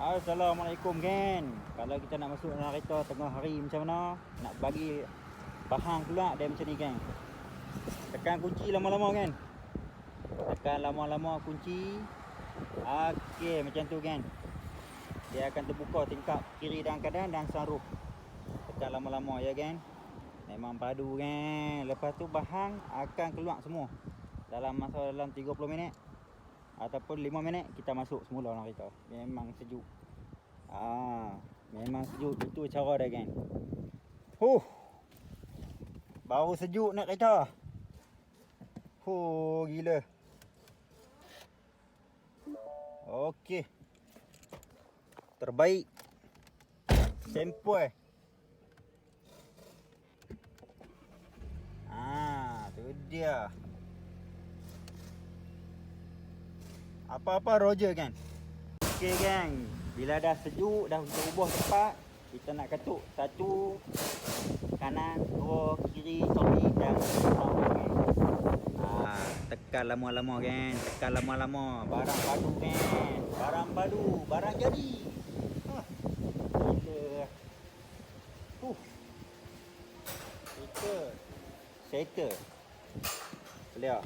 Assalamualaikum kan. Kalau kita nak masuk dalam kereta tengah hari macam mana, nak bagi bahan keluar dia macam ni kan. Tekan kunci lama-lama kan. Tekan lama-lama kunci. Okey, macam tu kan. Dia akan terbuka tingkap kiri dan kanan dan sunroof. Tekan lama-lama ya kan. Memang padu kan. Lepas tu bahan akan keluar semua dalam 30 minit ataupun 5 minit kita masuk semula dalam kereta. Memang sejuk. Memang sejuk. Itu cara dia kan. Baru sejuk nak kereta. Gila. Okey. Terbaik. Sempoi. Tu dia. Apa-apa Roger kan. Okey gang. Bila dah sejuk, dah kita ubah tempat, kita nak ketuk satu kanan, dua kiri, sorry dan bawah kan. Tekan lama-lama kan. Tekan lama-lama. Barang padu kan. Barang padu, barang jadi. Gila. Kita settle. Boleh tak?